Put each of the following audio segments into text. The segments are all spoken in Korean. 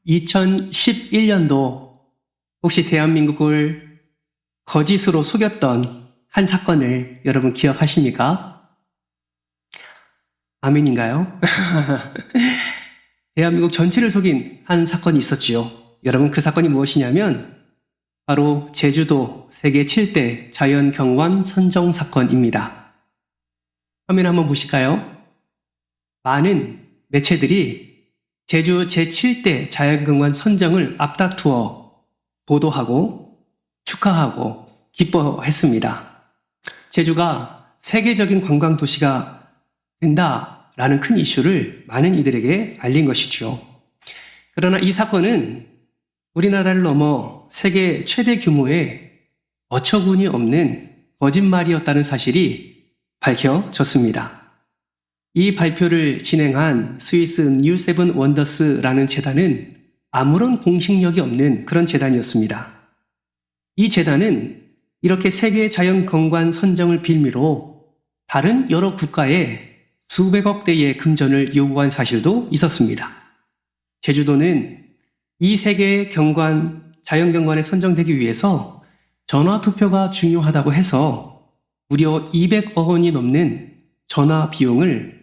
2011년도 혹시 대한민국을 거짓으로 속였던 한 사건을 여러분 기억하십니까? 아멘인가요? 대한민국 전체를 속인 한 사건이 있었지요. 여러분 그 사건이 무엇이냐면 바로 제주도 세계 7대 자연경관 선정 사건입니다. 화면 한번 보실까요? 많은 매체들이 제주 제7대 자연경관 선정을 앞다투어 보도하고 축하하고 기뻐했습니다. 제주가 세계적인 관광 도시가 된다라는 큰 이슈를 많은 이들에게 알린 것이죠. 그러나 이 사건은 우리나라를 넘어 세계 최대 규모의 어처구니 없는 거짓말이었다는 사실이 밝혀졌습니다. 이 발표를 진행한 스위스 뉴세븐 원더스라는 재단은 아무런 공식력이 없는 그런 재단이었습니다. 이 재단은 이렇게 세계 자연경관 선정을 빌미로 다른 여러 국가에 수백억 대의 금전을 요구한 사실도 있었습니다. 제주도는 이 세계 자연경관에 선정되기 위해서 전화투표가 중요하다고 해서 무려 200억 원이 넘는 전화 비용을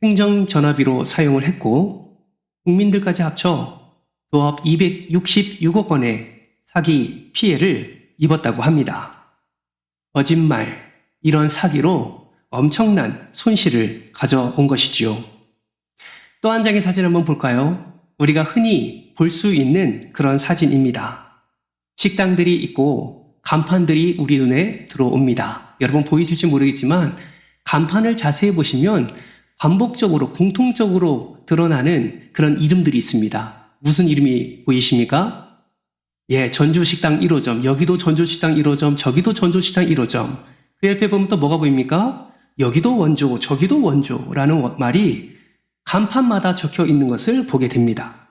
행정전화비로 사용을 했고 국민들까지 합쳐 도합 266억 원의 사기 피해를 입었다고 합니다. 거짓말, 이런 사기로 엄청난 손실을 가져온 것이지요. 또 한 장의 사진 한번 볼까요? 우리가 흔히 볼 수 있는 그런 사진입니다. 식당들이 있고 간판들이 우리 눈에 들어옵니다. 여러분 보이실지 모르겠지만 간판을 자세히 보시면 반복적으로 공통적으로 드러나는 그런 이름들이 있습니다. 무슨 이름이 보이십니까? 예, 전주식당 1호점, 여기도 전주식당 1호점, 저기도 전주식당 1호점. 그 옆에 보면 또 뭐가 보입니까? 여기도 원조, 저기도 원조라는 말이 간판마다 적혀 있는 것을 보게 됩니다.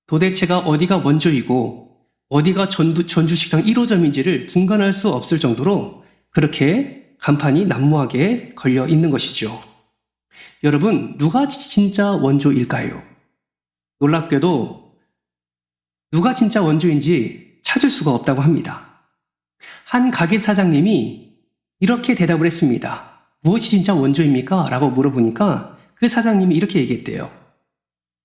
도대체가 어디가 원조이고 어디가 전주식당 1호점인지를 분간할 수 없을 정도로 그렇게 간판이 난무하게 걸려 있는 것이죠. 여러분, 누가 진짜 원조일까요? 놀랍게도 누가 진짜 원조인지 찾을 수가 없다고 합니다. 한 가게 사장님이 이렇게 대답을 했습니다. 무엇이 진짜 원조입니까? 라고 물어보니까 그 사장님이 이렇게 얘기했대요.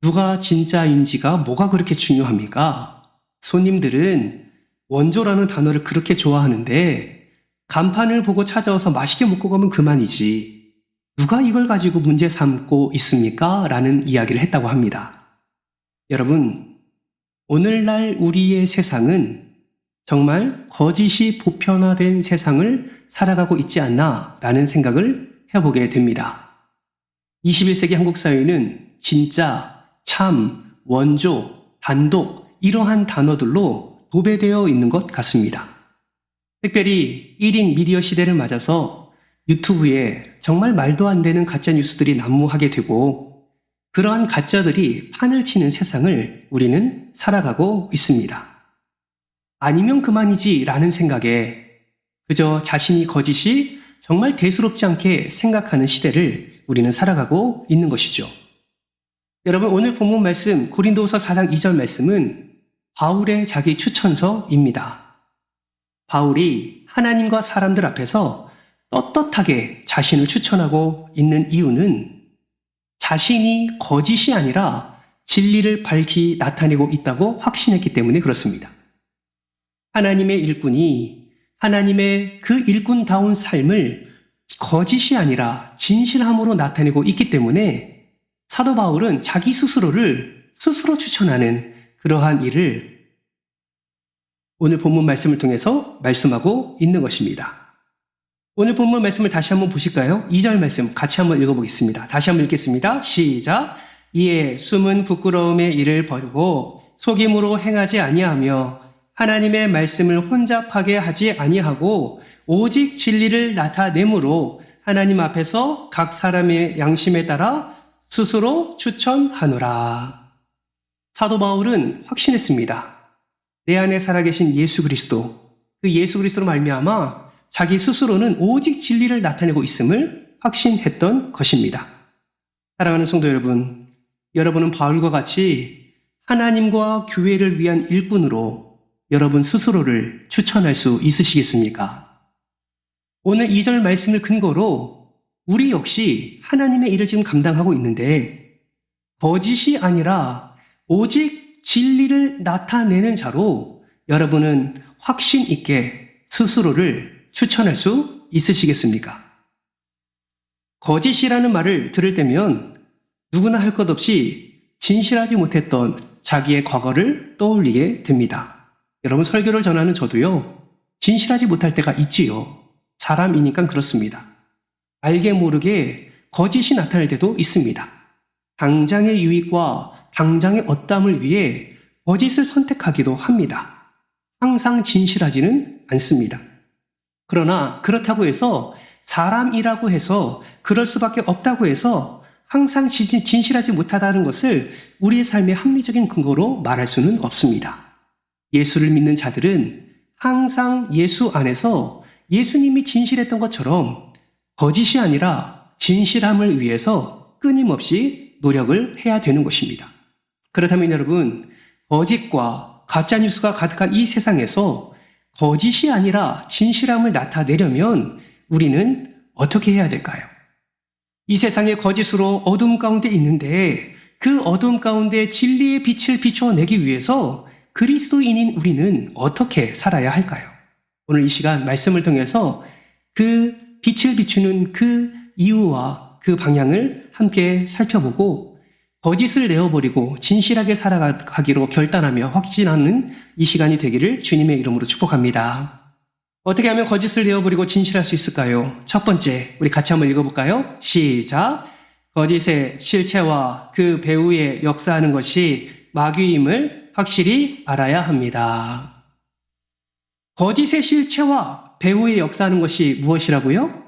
누가 진짜인지가 뭐가 그렇게 중요합니까? 손님들은 원조라는 단어를 그렇게 좋아하는데 간판을 보고 찾아와서 맛있게 먹고 가면 그만이지. 누가 이걸 가지고 문제 삼고 있습니까? 라는 이야기를 했다고 합니다. 여러분, 오늘날 우리의 세상은 정말 거짓이 보편화된 세상을 살아가고 있지 않나 라는 생각을 해보게 됩니다. 21세기 한국 사회는 진짜, 참, 원조, 단독 이러한 단어들로 도배되어 있는 것 같습니다. 특별히 1인 미디어 시대를 맞아서 유튜브에 정말 말도 안 되는 가짜 뉴스들이 난무하게 되고 그러한 가짜들이 판을 치는 세상을 우리는 살아가고 있습니다. 아니면 그만이지 라는 생각에 그저 자신이 거짓이 정말 대수롭지 않게 생각하는 시대를 우리는 살아가고 있는 것이죠. 여러분 오늘 본문 말씀 고린도후서 4장 2절 말씀은 바울의 자기 추천서입니다. 바울이 하나님과 사람들 앞에서 떳떳하게 자신을 추천하고 있는 이유는 자신이 거짓이 아니라 진리를 밝히 나타내고 있다고 확신했기 때문에 그렇습니다. 하나님의 일꾼이 하나님의 그 일꾼다운 삶을 거짓이 아니라 진실함으로 나타내고 있기 때문에 사도 바울은 자기 스스로를 스스로 추천하는 그러한 일을 오늘 본문 말씀을 통해서 말씀하고 있는 것입니다. 오늘 본문 말씀을 다시 한번 보실까요? 2절 말씀 같이 한번 읽어보겠습니다. 다시 한번 읽겠습니다. 시작. 이에 숨은 부끄러움의 일을 버리고 속임으로 행하지 아니하며 하나님의 말씀을 혼잡하게 하지 아니하고 오직 진리를 나타내므로 하나님 앞에서 각 사람의 양심에 따라 스스로 추천하노라. 사도 바울은 확신했습니다. 내 안에 살아계신 예수 그리스도, 그 예수 그리스도로 말미암아 자기 스스로는 오직 진리를 나타내고 있음을 확신했던 것입니다. 사랑하는 성도 여러분, 여러분은 바울과 같이 하나님과 교회를 위한 일꾼으로 여러분 스스로를 추천할 수 있으시겠습니까? 오늘 2절 말씀을 근거로 우리 역시 하나님의 일을 지금 감당하고 있는데 거짓이 아니라 오직 진리를 나타내는 자로 여러분은 확신 있게 스스로를 추천할 수 있으시겠습니까? 거짓이라는 말을 들을 때면 누구나 할 것 없이 진실하지 못했던 자기의 과거를 떠올리게 됩니다. 여러분 설교를 전하는 저도요, 진실하지 못할 때가 있지요. 사람이니까 그렇습니다. 알게 모르게 거짓이 나타날 때도 있습니다. 당장의 유익과 당장의 얻담을 위해 거짓을 선택하기도 합니다. 항상 진실하지는 않습니다. 그러나 그렇다고 해서 사람이라고 해서 그럴 수밖에 없다고 해서 항상 진실하지 못하다는 것을 우리의 삶의 합리적인 근거로 말할 수는 없습니다. 예수를 믿는 자들은 항상 예수 안에서 예수님이 진실했던 것처럼 거짓이 아니라 진실함을 위해서 끊임없이 노력을 해야 되는 것입니다. 그렇다면 여러분, 거짓과 가짜뉴스가 가득한 이 세상에서 거짓이 아니라 진실함을 나타내려면 우리는 어떻게 해야 될까요? 이 세상의 거짓으로 어둠 가운데 있는데 그 어둠 가운데 진리의 빛을 비추어내기 위해서 그리스도인인 우리는 어떻게 살아야 할까요? 오늘 이 시간 말씀을 통해서 그 빛을 비추는 그 이유와 그 방향을 함께 살펴보고 거짓을 내어버리고 진실하게 살아가기로 결단하며 확신하는 이 시간이 되기를 주님의 이름으로 축복합니다. 어떻게 하면 거짓을 내어버리고 진실할 수 있을까요? 첫 번째, 우리 같이 한번 읽어볼까요? 시작! 거짓의 실체와 그 배후에 역사하는 것이 마귀임을 확실히 알아야 합니다. 거짓의 실체와 배후에 역사하는 것이 무엇이라고요?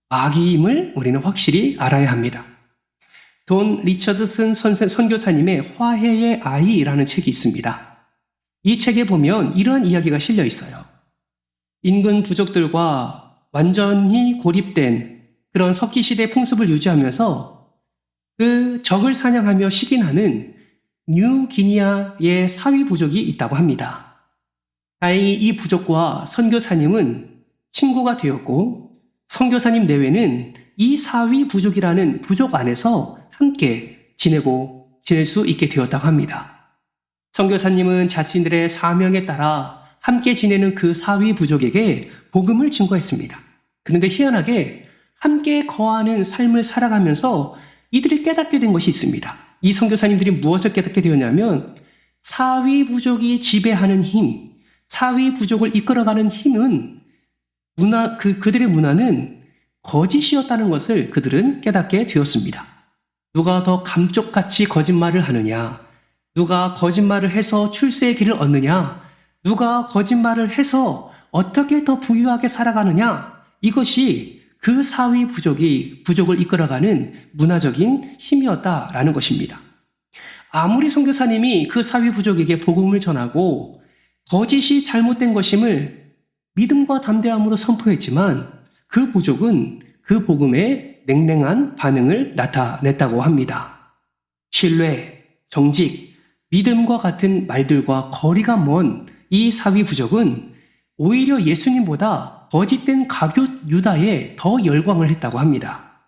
마귀임을 우리는 확실히 알아야 합니다. 돈 리처드슨 선교사님의 화해의 아이라는 책이 있습니다. 이 책에 보면 이러한 이야기가 실려 있어요. 인근 부족들과 완전히 고립된 그런 석기시대 풍습을 유지하면서 그 적을 사냥하며 식인하는 뉴기니아의 사위 부족이 있다고 합니다. 다행히 이 부족과 선교사님은 친구가 되었고 선교사님 내외는 이 사위 부족이라는 부족 안에서 함께 지낼 수 있게 되었다고 합니다. 선교사님은 자신들의 사명에 따라 함께 지내는 그 사위 부족에게 복음을 증거했습니다. 그런데 희한하게 함께 거하는 삶을 살아가면서 이들이 깨닫게 된 것이 있습니다. 이 선교사님들이 무엇을 깨닫게 되었냐면 사위 부족이 지배하는 힘, 사위 부족을 이끌어가는 힘은 그들의 문화는 거짓이었다는 것을 그들은 깨닫게 되었습니다. 누가 더 감쪽같이 거짓말을 하느냐, 누가 거짓말을 해서 출세의 길을 얻느냐, 누가 거짓말을 해서 어떻게 더 부유하게 살아가느냐, 이것이 그 사위 부족을 이끌어가는 문화적인 힘이었다라는 것입니다. 아무리 선교사님이 그 사위 부족에게 복음을 전하고 거짓이 잘못된 것임을 믿음과 담대함으로 선포했지만 그 부족은 그 복음에 냉랭한 반응을 나타냈다고 합니다. 신뢰, 정직, 믿음과 같은 말들과 거리가 먼 이 사위 부족은 오히려 예수님보다 거짓된 가룟 유다에 더 열광을 했다고 합니다.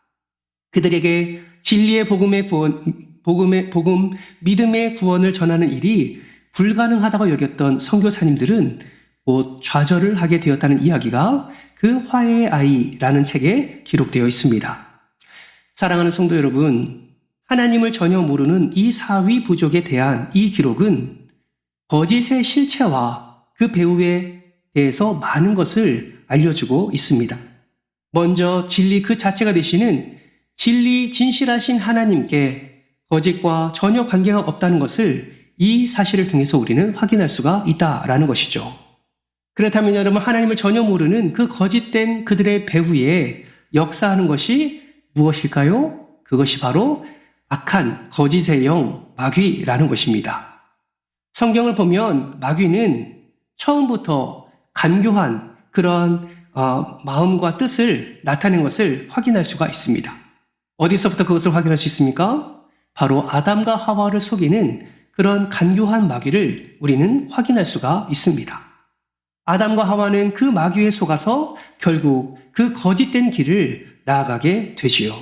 그들에게 진리의 믿음의 구원을 전하는 일이 불가능하다고 여겼던 선교사님들은 곧 좌절을 하게 되었다는 이야기가 그 화해의 아이라는 책에 기록되어 있습니다. 사랑하는 성도 여러분, 하나님을 전혀 모르는 이 사위 부족에 대한 이 기록은 거짓의 실체와 그 배후에 대해서 많은 것을 알려주고 있습니다. 먼저 진리 그 자체가 되시는 진실하신 하나님께 거짓과 전혀 관계가 없다는 것을 이 사실을 통해서 우리는 확인할 수가 있다라는 것이죠. 그렇다면 여러분, 하나님을 전혀 모르는 그 거짓된 그들의 배후에 역사하는 것이 무엇일까요? 그것이 바로 악한 거짓의 영, 마귀라는 것입니다. 성경을 보면 마귀는 처음부터 간교한 그런 마음과 뜻을 나타낸 것을 확인할 수가 있습니다. 어디서부터 그것을 확인할 수 있습니까? 바로 아담과 하와를 속이는 그런 간교한 마귀를 우리는 확인할 수가 있습니다. 아담과 하와는 그 마귀에 속아서 결국 그 거짓된 길을 나아가게 되지요.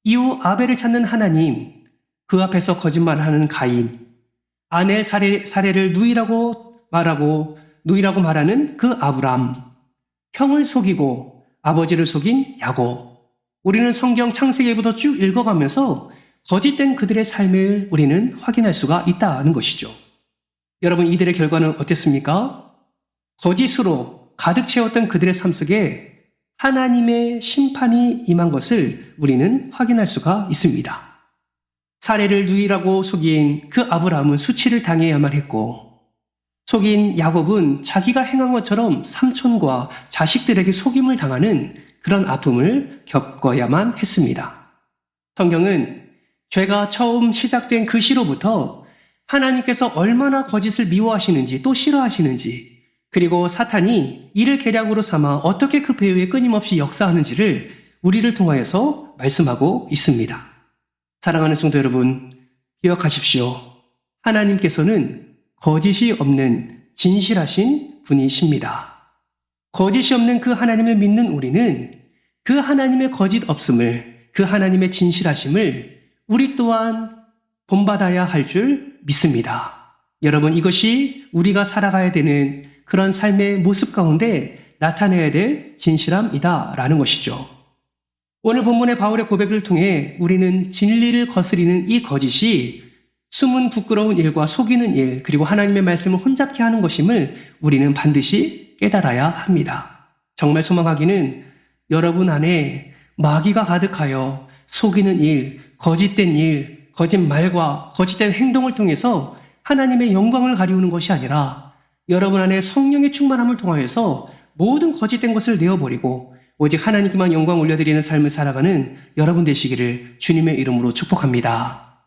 이후 아벨을 찾는 하나님, 그 앞에서 거짓말을 하는 가인, 아내의 사례를 누이라고 말하는 그 아브람, 형을 속이고 아버지를 속인 야곱. 우리는 성경 창세기부터 쭉 읽어가면서 거짓된 그들의 삶을 우리는 확인할 수가 있다는 것이죠. 여러분, 이들의 결과는 어땠습니까? 거짓으로 가득 채웠던 그들의 삶 속에 하나님의 심판이 임한 것을 우리는 확인할 수가 있습니다. 사례를 누이라고 속인 그 아브라함은 수치를 당해야만 했고, 속인 야곱은 자기가 행한 것처럼 삼촌과 자식들에게 속임을 당하는 그런 아픔을 겪어야만 했습니다. 성경은 죄가 처음 시작된 그 시로부터 하나님께서 얼마나 거짓을 미워하시는지 또 싫어하시는지, 그리고 사탄이 이를 계략으로 삼아 어떻게 그 배후에 끊임없이 역사하는지를 우리를 통하여서 말씀하고 있습니다. 사랑하는 성도 여러분, 기억하십시오. 하나님께서는 거짓이 없는 진실하신 분이십니다. 거짓이 없는 그 하나님을 믿는 우리는 그 하나님의 거짓 없음을, 그 하나님의 진실하심을 우리 또한 본받아야 할 줄 믿습니다. 여러분, 이것이 우리가 살아가야 되는 그런 삶의 모습 가운데 나타내야 될 진실함이다라는 것이죠. 오늘 본문의 바울의 고백을 통해 우리는 진리를 거스리는 이 거짓이 숨은 부끄러운 일과 속이는 일, 그리고 하나님의 말씀을 혼잡케 하는 것임을 우리는 반드시 깨달아야 합니다. 정말 소망하기는 여러분 안에 마귀가 가득하여 속이는 일, 거짓말과 거짓된 행동을 통해서 하나님의 영광을 가리우는 것이 아니라 여러분 안에 성령의 충만함을 통하여서 모든 거짓된 것을 내어버리고 오직 하나님께만 영광 올려드리는 삶을 살아가는 여러분 되시기를 주님의 이름으로 축복합니다.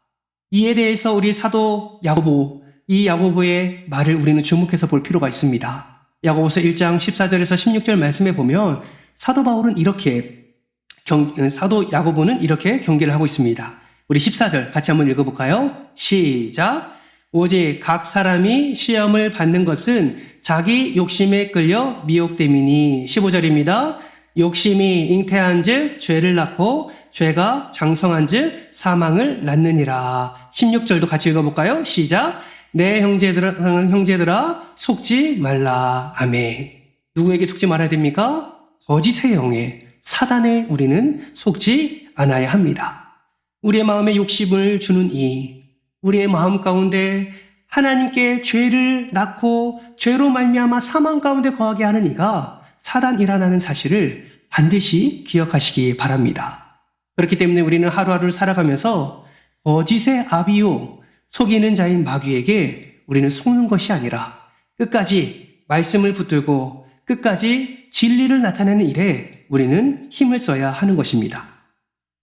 이에 대해서 우리 사도 야고보, 이 야고보의 말을 우리는 주목해서 볼 필요가 있습니다. 야고보서 1장 14절에서 16절 말씀에 보면 사도 야고보는 이렇게 경계를 하고 있습니다. 우리 14절 같이 한번 읽어볼까요? 시작! 오직 각 사람이 시험을 받는 것은 자기 욕심에 끌려 미혹됨이니. 15절입니다. 욕심이 잉태한 즉 죄를 낳고 죄가 장성한 즉 사망을 낳느니라. 16절도 같이 읽어볼까요? 시작! 내 형제들아 속지 말라. 아멘. 누구에게 속지 말아야 됩니까? 거짓의 영에, 사단에 우리는 속지 않아야 합니다. 우리의 마음에 욕심을 주는 우리의 마음 가운데 하나님께 죄를 낳고 죄로 말미암아 사망 가운데 거하게 하는 이가 사단이라는 사실을 반드시 기억하시기 바랍니다. 그렇기 때문에 우리는 하루하루를 살아가면서 거짓의 아비요, 속이는 자인 마귀에게 우리는 속는 것이 아니라 끝까지 말씀을 붙들고 끝까지 진리를 나타내는 일에 우리는 힘을 써야 하는 것입니다.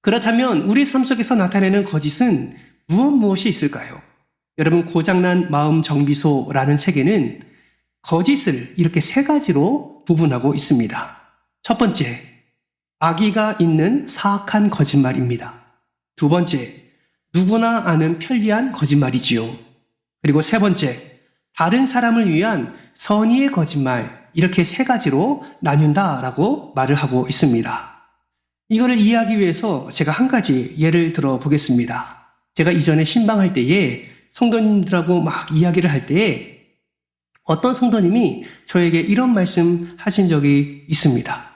그렇다면 우리 삶 속에서 나타내는 거짓은 무엇이 있을까요? 여러분, 고장난 마음 정비소라는 책에는 거짓을 이렇게 3가지로 구분하고 있습니다. 첫 번째, 악의가 있는 사악한 거짓말입니다. 두 번째, 누구나 아는 편리한 거짓말이지요. 그리고 세 번째, 다른 사람을 위한 선의의 거짓말, 이렇게 3가지로 나뉜다라고 말을 하고 있습니다. 이거를 이해하기 위해서 제가 한 가지 예를 들어 보겠습니다. 제가 이전에 신방할 때에 성도님들하고 막 이야기를 할 때에 어떤 성도님이 저에게 이런 말씀 하신 적이 있습니다.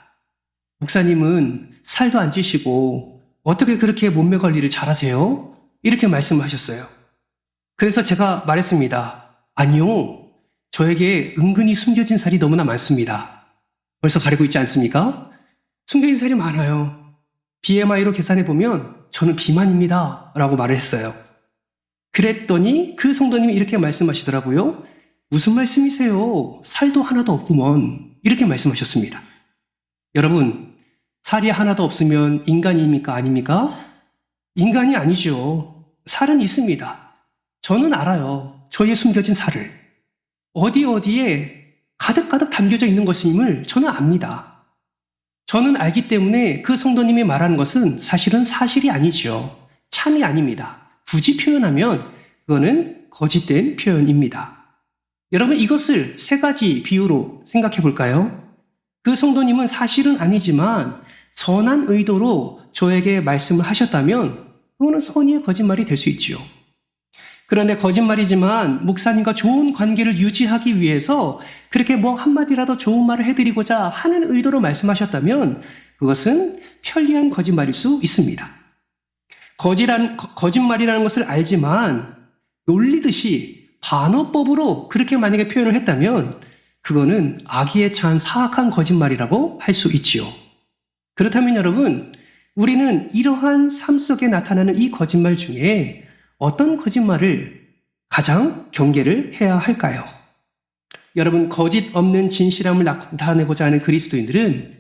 목사님은 살도 안 찌시고 어떻게 그렇게 몸매 관리를 잘하세요? 이렇게 말씀하셨어요. 그래서 제가 말했습니다. 아니요, 저에게 은근히 숨겨진 살이 너무나 많습니다. 벌써 가리고 있지 않습니까? 숨겨진 살이 많아요. BMI로 계산해보면 저는 비만입니다 라고 말을 했어요. 그랬더니 그 성도님이 이렇게 말씀하시더라고요. 무슨 말씀이세요? 살도 하나도 없구먼. 이렇게 말씀하셨습니다. 여러분, 살이 하나도 없으면 인간입니까? 아닙니까? 인간이 아니죠. 살은 있습니다. 저는 알아요. 저의 숨겨진 살을. 어디에 가득가득 담겨져 있는 것임을 저는 압니다. 저는 알기 때문에 그 성도님이 말하는 것은 사실은 사실이 아니죠. 참이 아닙니다. 굳이 표현하면 그거는 거짓된 표현입니다. 여러분, 이것을 세 가지 비유로 생각해 볼까요? 그 성도님은 사실은 아니지만 선한 의도로 저에게 말씀을 하셨다면 그거는 선의의 거짓말이 될 수 있지요. 그런데 거짓말이지만 목사님과 좋은 관계를 유지하기 위해서 그렇게 뭐 한마디라도 좋은 말을 해드리고자 하는 의도로 말씀하셨다면 그것은 편리한 거짓말일 수 있습니다. 거짓말이라는 것을 알지만 놀리듯이 반어법으로 그렇게 만약에 표현을 했다면 그거는 악의에 찬 사악한 거짓말이라고 할 수 있지요. 그렇다면 여러분, 우리는 이러한 삶 속에 나타나는 이 거짓말 중에 어떤 거짓말을 가장 경계를 해야 할까요? 여러분, 거짓 없는 진실함을 나타내고자 하는 그리스도인들은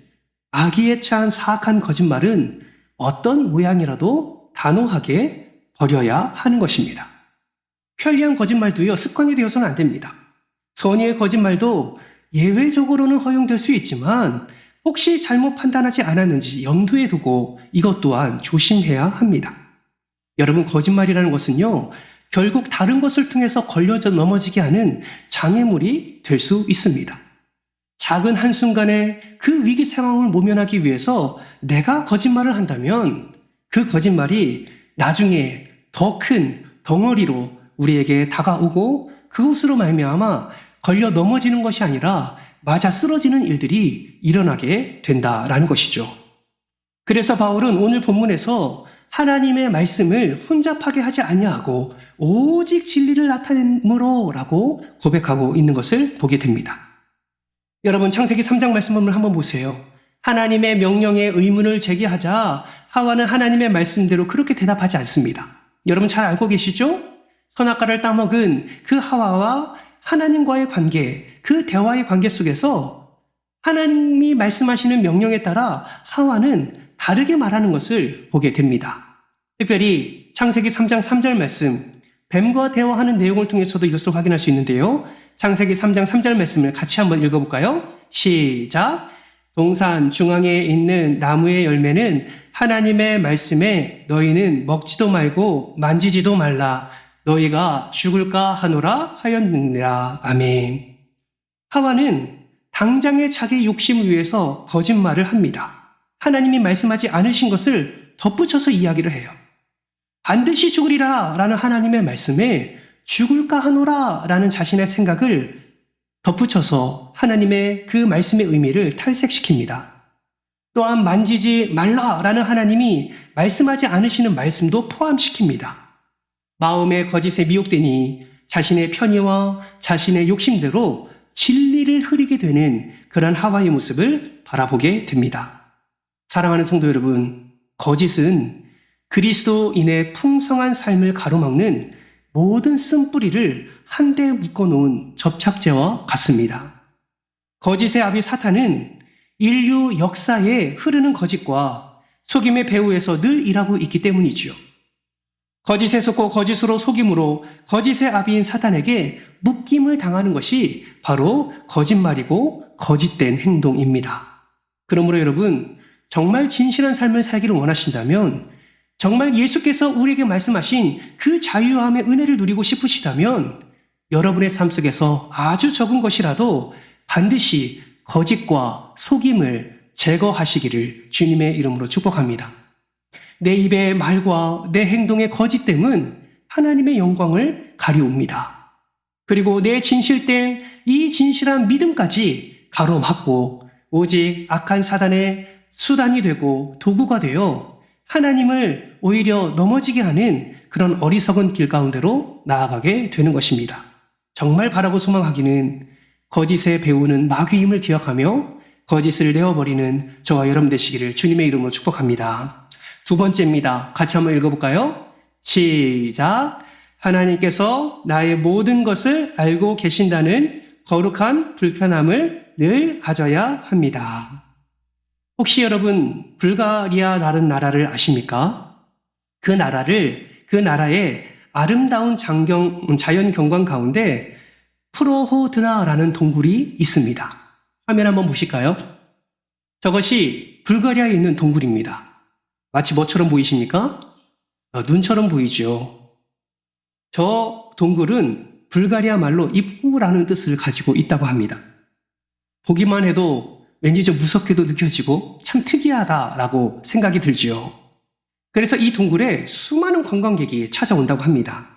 악의에 찬 사악한 거짓말은 어떤 모양이라도 단호하게 버려야 하는 것입니다. 편리한 거짓말도요, 습관이 되어서는 안 됩니다. 선의의 거짓말도 예외적으로는 허용될 수 있지만 혹시 잘못 판단하지 않았는지 염두에 두고 이것 또한 조심해야 합니다. 여러분, 거짓말이라는 것은요, 결국 다른 것을 통해서 걸려져 넘어지게 하는 장애물이 될 수 있습니다. 작은 한순간에 그 위기 상황을 모면하기 위해서 내가 거짓말을 한다면 그 거짓말이 나중에 더 큰 덩어리로 우리에게 다가오고 그것으로 말미암아 걸려 넘어지는 것이 아니라 맞아 쓰러지는 일들이 일어나게 된다라는 것이죠. 그래서 바울은 오늘 본문에서 하나님의 말씀을 혼잡하게 하지 아니하고 오직 진리를 나타내므로라고 고백하고 있는 것을 보게 됩니다. 여러분, 창세기 3장 말씀을 한번 보세요. 하나님의 명령에 의문을 제기하자 하와는 하나님의 말씀대로 그렇게 대답하지 않습니다. 여러분 잘 알고 계시죠? 선악과를 따먹은 그 하와와 하나님과의 관계, 그 대화의 관계 속에서 하나님이 말씀하시는 명령에 따라 하와는 다르게 말하는 것을 보게 됩니다. 특별히 창세기 3장 3절 말씀, 뱀과 대화하는 내용을 통해서도 이것을 확인할 수 있는데요. 창세기 3장 3절 말씀을 같이 한번 읽어볼까요? 시작! 동산 중앙에 있는 나무의 열매는 하나님의 말씀에 너희는 먹지도 말고 만지지도 말라. 너희가 죽을까 하노라 하였느니라. 아멘. 하와는 당장의 자기 욕심을 위해서 거짓말을 합니다. 하나님이 말씀하지 않으신 것을 덧붙여서 이야기를 해요. 반드시 죽으리라 라는 하나님의 말씀에 죽을까 하노라 라는 자신의 생각을 덧붙여서 하나님의 그 말씀의 의미를 탈색시킵니다. 또한 만지지 말라 라는 하나님이 말씀하지 않으시는 말씀도 포함시킵니다. 마음의 거짓에 미혹되니 자신의 편의와 자신의 욕심대로 진리를 흐리게 되는 그런 하와의 모습을 바라보게 됩니다. 사랑하는 성도 여러분, 거짓은 그리스도인의 풍성한 삶을 가로막는 모든 쓴뿌리를 한데 묶어놓은 접착제와 같습니다. 거짓의 아비 사탄은 인류 역사에 흐르는 거짓과 속임의 배후에서 늘 일하고 있기 때문이지요. 거짓에 속고 거짓으로 속임으로 거짓의 아비인 사탄에게 묶임을 당하는 것이 바로 거짓말이고 거짓된 행동입니다. 그러므로 여러분, 정말 진실한 삶을 살기를 원하신다면, 정말 예수께서 우리에게 말씀하신 그 자유함의 은혜를 누리고 싶으시다면 여러분의 삶 속에서 아주 적은 것이라도 반드시 거짓과 속임을 제거하시기를 주님의 이름으로 축복합니다. 내 입의 말과 내 행동의 거짓됨은 하나님의 영광을 가리웁니다. 그리고 내 진실된 이 진실한 믿음까지 가로막고 오직 악한 사단의 수단이 되고 도구가 되어 하나님을 오히려 넘어지게 하는 그런 어리석은 길 가운데로 나아가게 되는 것입니다. 정말 바라고 소망하기는 거짓에 배우는 마귀임을 기억하며 거짓을 내어버리는 저와 여러분 되시기를 주님의 이름으로 축복합니다. 두 번째입니다. 같이 한번 읽어볼까요? 시작! 하나님께서 나의 모든 것을 알고 계신다는 거룩한 불편함을 늘 가져야 합니다. 혹시 여러분 불가리아라는 나라를 아십니까? 그 나라의 아름다운 자연 경관 가운데 프로호드나라는 동굴이 있습니다. 화면 한번 보실까요? 저것이 불가리아에 있는 동굴입니다. 마치 뭐처럼 보이십니까? 눈처럼 보이죠. 저 동굴은 불가리아 말로 입구라는 뜻을 가지고 있다고 합니다. 보기만 해도 왠지 좀 무섭게도 느껴지고 참 특이하다라고 생각이 들지요. 그래서 이 동굴에 수많은 관광객이 찾아온다고 합니다.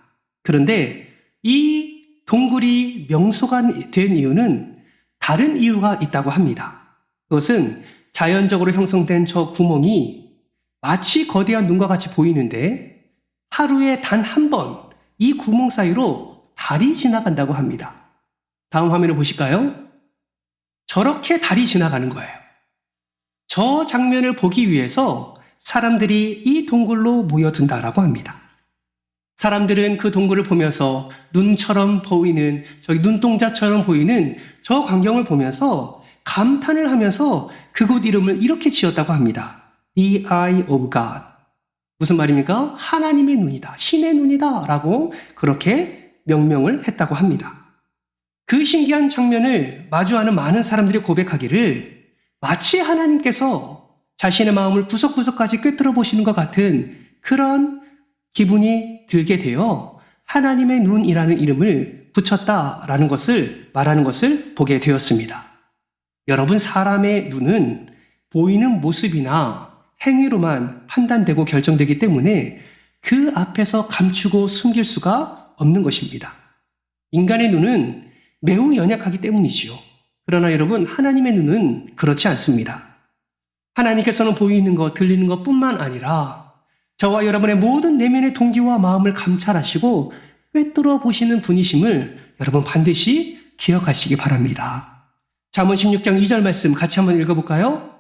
그런데 이 동굴이 명소가 된 이유는 다른 이유가 있다고 합니다. 그것은 자연적으로 형성된 저 구멍이 마치 거대한 눈과 같이 보이는데 하루에 단 한 번 이 구멍 사이로 달이 지나간다고 합니다. 다음 화면을 보실까요? 저렇게 달이 지나가는 거예요. 저 장면을 보기 위해서 사람들이 이 동굴로 모여든다라고 합니다. 사람들은 그 동굴을 보면서 눈처럼 보이는, 저기 눈동자처럼 보이는 저 광경을 보면서 감탄을 하면서 그곳 이름을 이렇게 지었다고 합니다. The Eye of God. 무슨 말입니까? 하나님의 눈이다, 신의 눈이다 라고 그렇게 명명을 했다고 합니다. 그 신기한 장면을 마주하는 많은 사람들이 고백하기를 마치 하나님께서 자신의 마음을 구석구석까지 꿰뚫어 보시는 것 같은 그런 기분이 들게 되어 하나님의 눈이라는 이름을 붙였다라는 것을 말하는 것을 보게 되었습니다. 여러분, 사람의 눈은 보이는 모습이나 행위로만 판단되고 결정되기 때문에 그 앞에서 감추고 숨길 수가 없는 것입니다. 인간의 눈은 매우 연약하기 때문이지요. 그러나 여러분, 하나님의 눈은 그렇지 않습니다. 하나님께서는 보이는 것, 들리는 것 뿐만 아니라 저와 여러분의 모든 내면의 동기와 마음을 감찰하시고 꿰뚫어 보시는 분이심을 여러분 반드시 기억하시기 바랍니다. 잠언 16장 2절 말씀 같이 한번 읽어볼까요?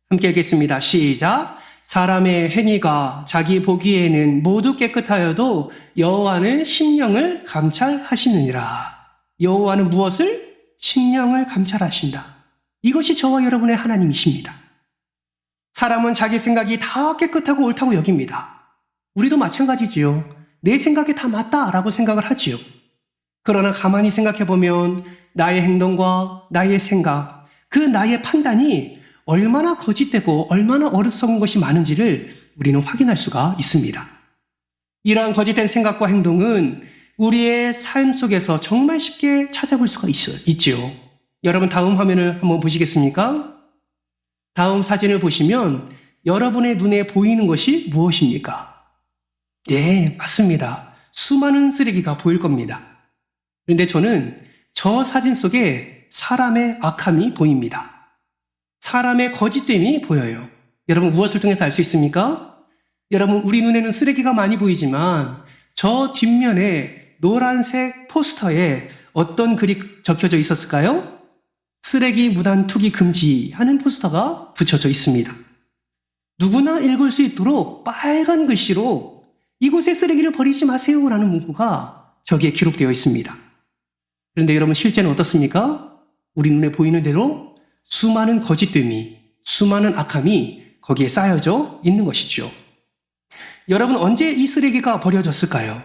함께 읽겠습니다. 시작. 사람의 행위가 자기 보기에는 모두 깨끗하여도 여호와는 심령을 감찰하시느니라. 여호와는 무엇을? 심령을 감찰하신다. 이것이 저와 여러분의 하나님이십니다. 사람은 자기 생각이 다 깨끗하고 옳다고 여깁니다. 우리도 마찬가지지요. 내 생각이 다 맞다라고 생각을 하지요. 그러나 가만히 생각해보면 나의 행동과 나의 생각, 그 나의 판단이 얼마나 거짓되고 얼마나 어리석은 것이 많은지를 우리는 확인할 수가 있습니다. 이러한 거짓된 생각과 행동은 우리의 삶 속에서 정말 쉽게 찾아볼 수가 있지요. 여러분, 다음 화면을 한번 보시겠습니까? 다음 사진을 보시면 여러분의 눈에 보이는 것이 무엇입니까? 네, 맞습니다. 수많은 쓰레기가 보일 겁니다. 그런데 저는 저 사진 속에 사람의 악함이 보입니다. 사람의 거짓됨이 보여요. 여러분, 무엇을 통해서 알 수 있습니까? 여러분, 우리 눈에는 쓰레기가 많이 보이지만 저 뒷면에 노란색 포스터에 어떤 글이 적혀져 있었을까요? 쓰레기 무단 투기 금지하는 포스터가 붙여져 있습니다. 누구나 읽을 수 있도록 빨간 글씨로 이곳에 쓰레기를 버리지 마세요라는 문구가 저기에 기록되어 있습니다. 그런데 여러분, 실제는 어떻습니까? 우리 눈에 보이는 대로 수많은 거짓됨이, 수많은 악함이 거기에 쌓여져 있는 것이죠. 여러분, 언제 이 쓰레기가 버려졌을까요?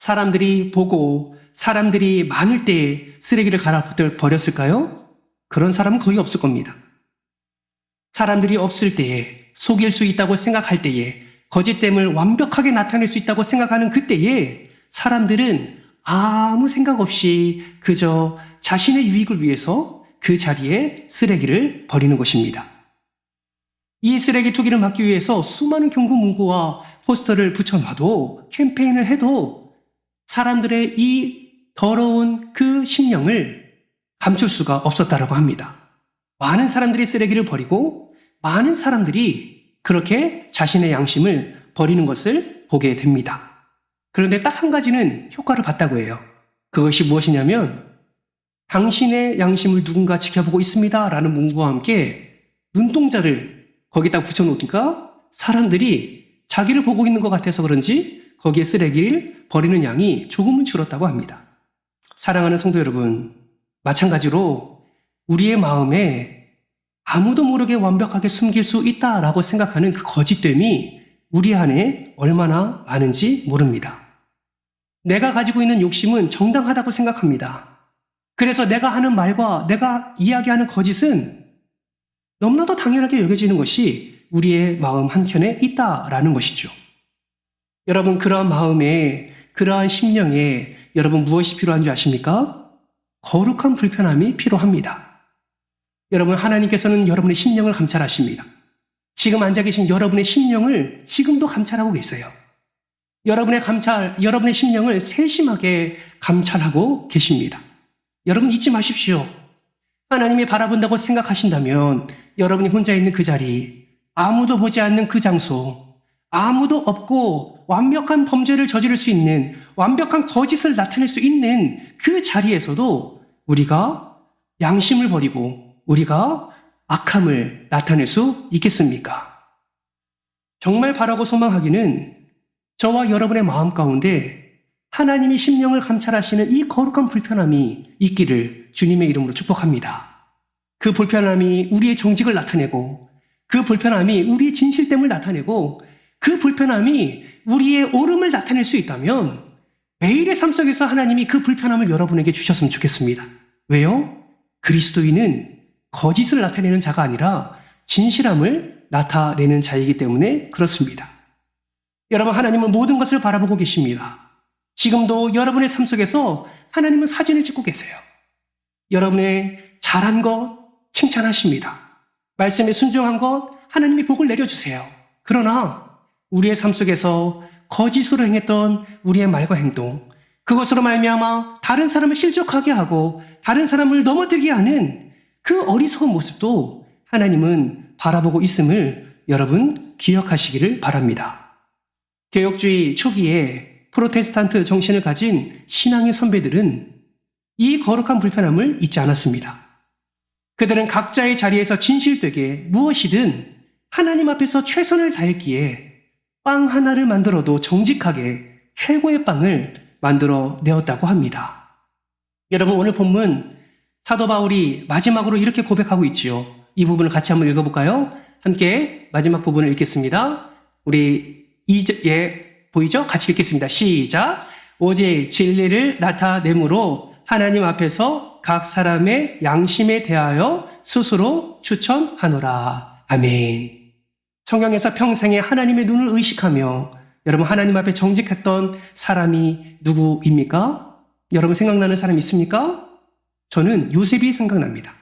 사람들이 보고 사람들이 많을 때에 쓰레기를 갈아 버렸을까요? 그런 사람은 거의 없을 겁니다. 사람들이 없을 때에, 속일 수 있다고 생각할 때에, 거짓됨을 완벽하게 나타낼 수 있다고 생각하는 그때에 사람들은 아무 생각 없이 그저 자신의 유익을 위해서 그 자리에 쓰레기를 버리는 것입니다. 이 쓰레기 투기를 막기 위해서 수많은 경고 문구와 포스터를 붙여놔도, 캠페인을 해도 사람들의 이 더러운 그 심령을 감출 수가 없었다라고 합니다. 많은 사람들이 쓰레기를 버리고 많은 사람들이 그렇게 자신의 양심을 버리는 것을 보게 됩니다. 그런데 딱 한 가지는 효과를 봤다고 해요. 그것이 무엇이냐면, 당신의 양심을 누군가 지켜보고 있습니다 라는 문구와 함께 눈동자를 거기다 붙여놓으니까 사람들이 자기를 보고 있는 것 같아서 그런지 거기에 쓰레기를 버리는 양이 조금은 줄었다고 합니다. 사랑하는 성도 여러분, 마찬가지로 우리의 마음에 아무도 모르게 완벽하게 숨길 수 있다라고 생각하는 그 거짓됨이 우리 안에 얼마나 많은지 모릅니다. 내가 가지고 있는 욕심은 정당하다고 생각합니다. 그래서 내가 하는 말과 내가 이야기하는 거짓은 너무나도 당연하게 여겨지는 것이 우리의 마음 한켠에 있다라는 것이죠. 여러분, 그런 마음에 그러한 심령에 여러분 무엇이 필요한 줄 아십니까? 거룩한 불편함이 필요합니다. 여러분, 하나님께서는 여러분의 심령을 감찰하십니다. 지금 앉아 계신 여러분의 심령을 지금도 감찰하고 계세요. 여러분의 심령을 세심하게 감찰하고 계십니다. 여러분 잊지 마십시오. 하나님이 바라본다고 생각하신다면 여러분이 혼자 있는 그 자리, 아무도 보지 않는 그 장소, 아무도 없고 완벽한 범죄를 저지를 수 있는, 완벽한 거짓을 나타낼 수 있는 그 자리에서도 우리가 양심을 버리고 우리가 악함을 나타낼 수 있겠습니까? 정말 바라고 소망하기는 저와 여러분의 마음 가운데 하나님이 심령을 감찰하시는 이 거룩한 불편함이 있기를 주님의 이름으로 축복합니다. 그 불편함이 우리의 정직을 나타내고, 그 불편함이 우리의 진실됨을 나타내고, 그 불편함이 우리의 옳음을 나타낼 수 있다면 매일의 삶 속에서 하나님이 그 불편함을 여러분에게 주셨으면 좋겠습니다. 왜요? 그리스도인은 거짓을 나타내는 자가 아니라 진실함을 나타내는 자이기 때문에 그렇습니다. 여러분, 하나님은 모든 것을 바라보고 계십니다. 지금도 여러분의 삶 속에서 하나님은 사진을 찍고 계세요. 여러분의 잘한 것 칭찬하십니다. 말씀에 순종한 것 하나님이 복을 내려주세요. 그러나 우리의 삶 속에서 거짓으로 행했던 우리의 말과 행동, 그것으로 말미암아 다른 사람을 실족하게 하고 다른 사람을 넘어뜨리게 하는 그 어리석은 모습도 하나님은 바라보고 있음을 여러분 기억하시기를 바랍니다. 개혁주의 초기에 프로테스탄트 정신을 가진 신앙의 선배들은 이 거룩한 불편함을 잊지 않았습니다. 그들은 각자의 자리에서 진실되게 무엇이든 하나님 앞에서 최선을 다했기에 빵 하나를 만들어도 정직하게 최고의 빵을 만들어 내었다고 합니다. 여러분, 오늘 본문 사도 바울이 마지막으로 이렇게 고백하고 있지요. 이 부분을 같이 한번 읽어볼까요? 함께 마지막 부분을 읽겠습니다. 우리 보이죠? 같이 읽겠습니다. 시작. 오직 진리를 나타내므로 하나님 앞에서 각 사람의 양심에 대하여 스스로 추천하노라. 아멘. 성경에서 평생에 하나님의 눈을 의식하며 여러분 하나님 앞에 정직했던 사람이 누구입니까? 여러분 생각나는 사람 있습니까? 저는 요셉이 생각납니다.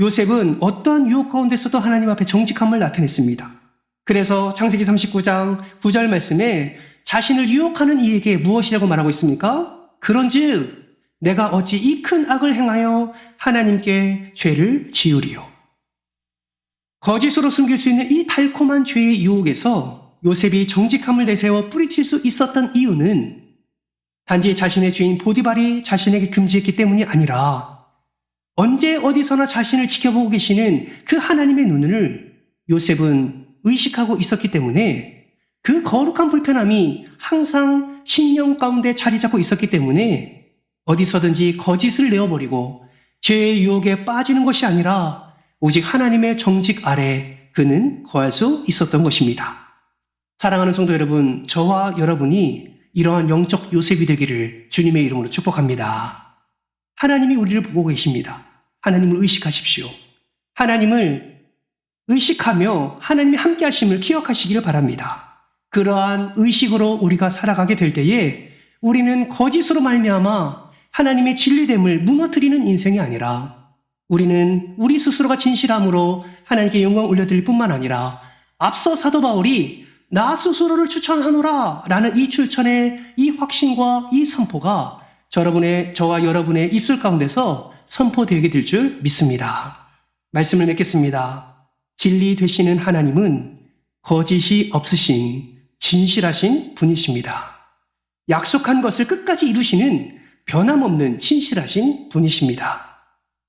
요셉은 어떠한 유혹 가운데서도 하나님 앞에 정직함을 나타냈습니다. 그래서 창세기 39장 9절 말씀에 자신을 유혹하는 이에게 무엇이라고 말하고 있습니까? 그런즉 내가 어찌 이 큰 악을 행하여 하나님께 죄를 지으리요. 거짓으로 숨길 수 있는 이 달콤한 죄의 유혹에서 요셉이 정직함을 내세워 뿌리칠 수 있었던 이유는 단지 자신의 주인 보디발이 자신에게 금지했기 때문이 아니라 언제 어디서나 자신을 지켜보고 계시는 그 하나님의 눈을 요셉은 의식하고 있었기 때문에 그 거룩한 불편함이 항상 심령 가운데 자리 잡고 있었기 때문에 어디서든지 거짓을 내어버리고 죄의 유혹에 빠지는 것이 아니라 오직 하나님의 정직 아래 그는 거할 수 있었던 것입니다. 사랑하는 성도 여러분, 저와 여러분이 이러한 영적 요셉이 되기를 주님의 이름으로 축복합니다. 하나님이 우리를 보고 계십니다. 하나님을 의식하십시오. 하나님을 의식하며 하나님이 함께 하심을 기억하시기를 바랍니다. 그러한 의식으로 우리가 살아가게 될 때에 우리는 거짓으로 말미암아 하나님의 진리됨을 무너뜨리는 인생이 아니라 우리는 우리 스스로가 진실함으로 하나님께 영광 올려드릴 뿐만 아니라 앞서 사도 바울이 나 스스로를 추천하노라 라는 이 추천의 이 확신과 이 선포가 저와 여러분의 입술 가운데서 선포되게 될 줄 믿습니다. 말씀을 맺겠습니다. 진리 되시는 하나님은 거짓이 없으신 진실하신 분이십니다. 약속한 것을 끝까지 이루시는 변함없는 신실하신 분이십니다.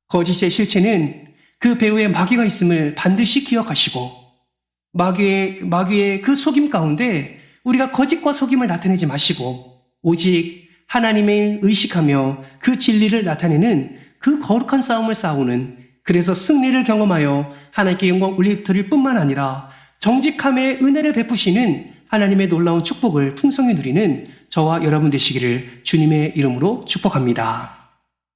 거짓의 실체는 그 배후에 마귀가 있음을 반드시 기억하시고 마귀의 그 속임 가운데 우리가 거짓과 속임을 나타내지 마시고 오직 하나님을 의식하며 그 진리를 나타내는 그 거룩한 싸움을 싸우는, 그래서 승리를 경험하여 하나님께 영광 올려드릴 뿐만 아니라 정직함의 은혜를 베푸시는 하나님의 놀라운 축복을 풍성히 누리는 저와 여러분 되시기를 주님의 이름으로 축복합니다.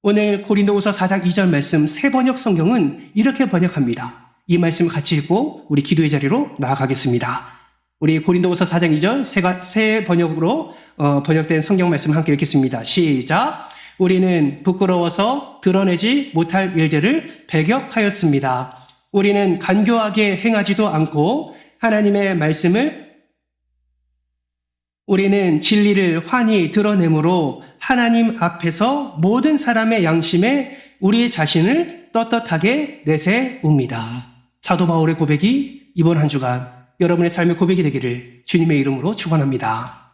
오늘 고린도후서 4장 2절 말씀 새 번역 성경은 이렇게 번역합니다. 이 말씀을 같이 읽고 우리 기도의 자리로 나아가겠습니다. 우리 고린도후서 4장 2절 새 번역으로 번역된 성경 말씀 함께 읽겠습니다. 시작. 우리는 부끄러워서 드러내지 못할 일들을 배격하였습니다. 우리는 간교하게 행하지도 않고 하나님의 말씀을 우리는 진리를 환히 드러내므로 하나님 앞에서 모든 사람의 양심에 우리 자신을 떳떳하게 내세웁니다. 사도 바울의 고백이 이번 한 주간 여러분의 삶의 고백이 되기를 주님의 이름으로 축원합니다.